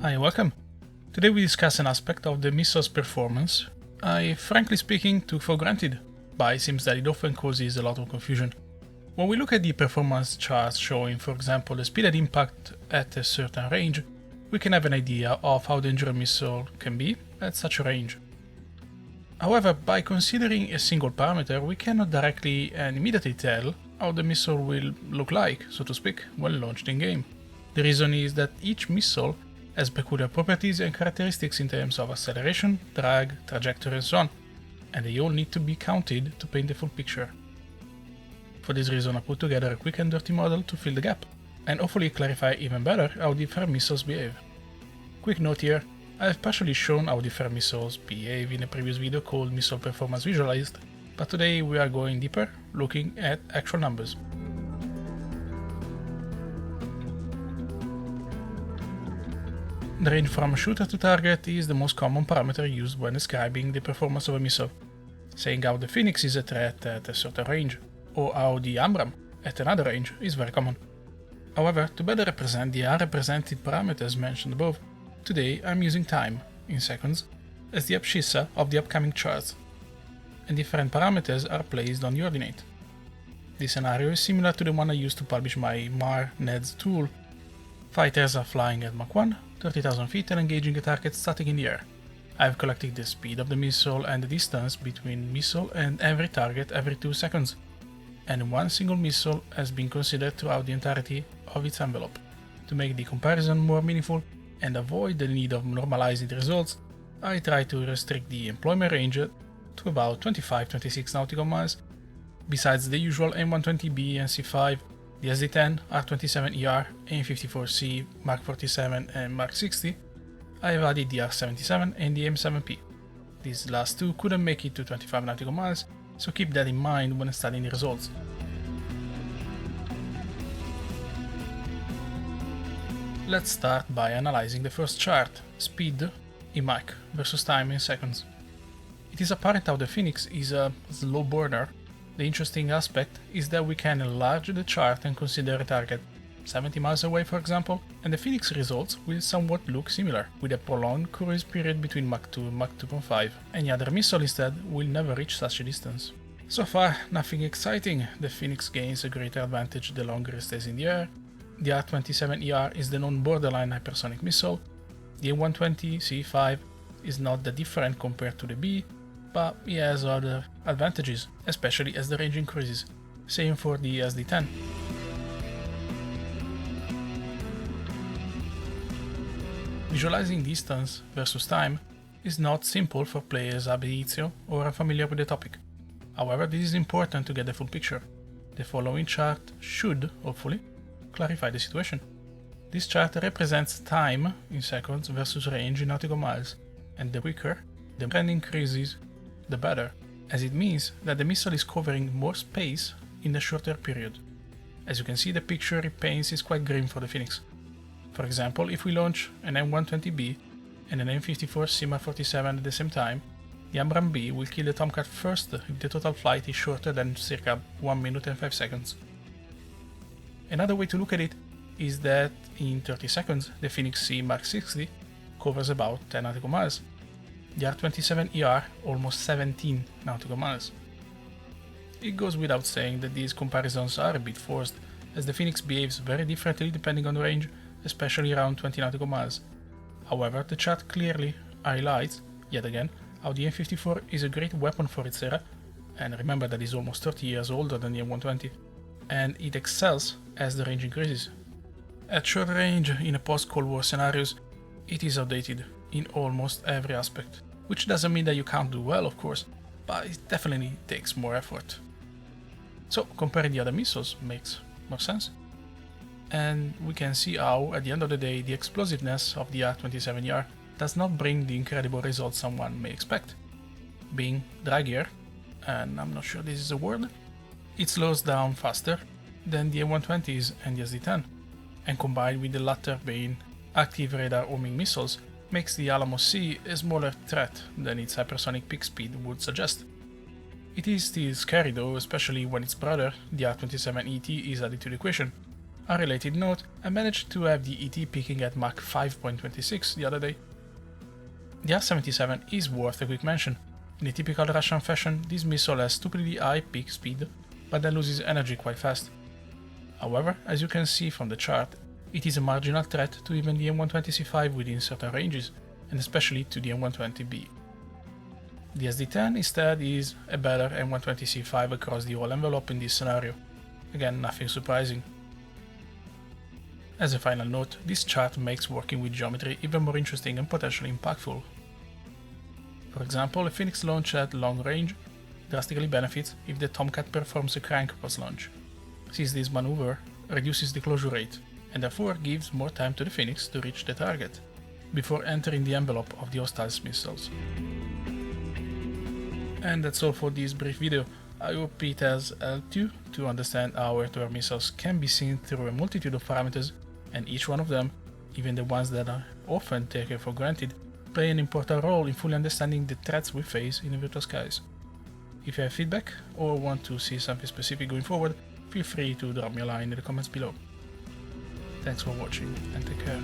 Hi, welcome. Today we discuss an aspect of the missile's performance I, frankly speaking, took for granted, but it seems that it often causes a lot of confusion. When we look at the performance charts showing, for example, the speed and impact at a certain range, we can have an idea of how dangerous a missile can be at such a range. However, by considering a single parameter, we cannot directly and immediately tell how the missile will look like, so to speak, when launched in-game. The reason is that each missile has peculiar properties and characteristics in terms of acceleration, drag, trajectory and so on, and they all need to be counted to paint the full picture. For this reason I put together a quick and dirty model to fill the gap, and hopefully clarify even better how different missiles behave. Quick note here, I have partially shown how different missiles behave in a previous video called Missile Performance Visualized, but today we are going deeper, looking at actual numbers. The range from shooter to target is the most common parameter used when describing the performance of a missile. Saying how the Phoenix is a threat at a certain range, or how the Amram at another range, is very common. However, to better represent the unrepresented parameters mentioned above, today I'm using time, in seconds, as the abscissa of the upcoming charts, and different parameters are placed on the ordinate. This scenario is similar to the one I used to publish my MAR-NEDS tool. Fighters are flying at Mach 1, 30,000 feet and engaging a target static in the air. I have collected the speed of the missile and the distance between missile and every target every 2 seconds, and one single missile has been considered throughout the entirety of its envelope. To make the comparison more meaningful and avoid the need of normalizing the results, I try to restrict the employment range to about 25-26 nautical miles. Besides the usual M120B and C5, the SD-10, R27ER, AIM-54C, Mark 47 and Mark 60, I have added the R77 and the M7P. These last two couldn't make it to 25 nautical miles, so keep that in mind when studying the results. Let's start by analyzing the first chart, speed in Mach versus time in seconds. It is apparent how the Phoenix is a slow burner. The interesting aspect is that we can enlarge the chart and consider a target 70 miles away, for example, and the Phoenix results will somewhat look similar, with a prolonged cruise period between Mach 2 and Mach 2.5. Any other missile instead will never reach such a distance. So far, nothing exciting. The Phoenix gains a greater advantage the longer it stays in the air. The R27ER is the known borderline hypersonic missile. The A120C5 is not that different compared to the B, but it has other advantages, especially as the range increases. Same for the SD-10. Visualizing distance versus time is not simple for players ab initio or unfamiliar with the topic. However, this is important to get the full picture. The following chart should, hopefully, clarify the situation. This chart represents time in seconds versus range in nautical miles, and the quicker the trend increases, the better, as it means that the missile is covering more space in a shorter period. As you can see, the picture it paints is quite grim for the Phoenix. For example, if we launch an M120B and an M54C Mark 47 at the same time, the Amram B will kill the Tomcat first if the total flight is shorter than circa 1 minute and 5 seconds. Another way to look at it is that in 30 seconds, the Phoenix C Mark 60 covers about 10 nautical miles. The R27ER almost 17 nautical miles. It goes without saying that these comparisons are a bit forced, as the Phoenix behaves very differently depending on the range, especially around 20 nautical miles. However, the chart clearly highlights, yet again, how the M54 is a great weapon for its era, and remember that it's almost 30 years older than the M120, and it excels as the range increases. At short range, in a post-Cold War scenarios, it is outdated in almost every aspect, which doesn't mean that you can't do well, of course, but it definitely takes more effort. So comparing the other missiles makes more sense. And we can see how, at the end of the day, the explosiveness of the R27ER does not bring the incredible results someone may expect. Being draggier, and I'm not sure this is a word, it slows down faster than the M120s and the SD-10, and combined with the latter being active radar homing missiles, makes the Alamo C a smaller threat than its hypersonic peak speed would suggest. It is still scary though, especially when its brother, the R27ET, is added to the equation. A related note, I managed to have the ET peaking at Mach 5.26 the other day. The R-77 is worth a quick mention. In a typical Russian fashion, this missile has stupidly high peak speed, but then loses energy quite fast. However, as you can see from the chart, it is a marginal threat to even the M120C5 within certain ranges, and especially to the M120B. The SD-10 instead is a better M120C5 across the whole envelope in this scenario. Again, nothing surprising. As a final note, this chart makes working with geometry even more interesting and potentially impactful. For example, a Phoenix launch at long range drastically benefits if the Tomcat performs a crank post-launch, since this maneuver reduces the closure rate, and therefore gives more time to the Phoenix to reach the target, before entering the envelope of the hostile missiles. And that's all for this brief video. I hope it has helped you to understand how air-to-air missiles can be seen through a multitude of parameters, and each one of them, even the ones that are often taken for granted, play an important role in fully understanding the threats we face in the virtual skies. If you have feedback or want to see something specific going forward, feel free to drop me a line in the comments below. Thanks for watching and take care.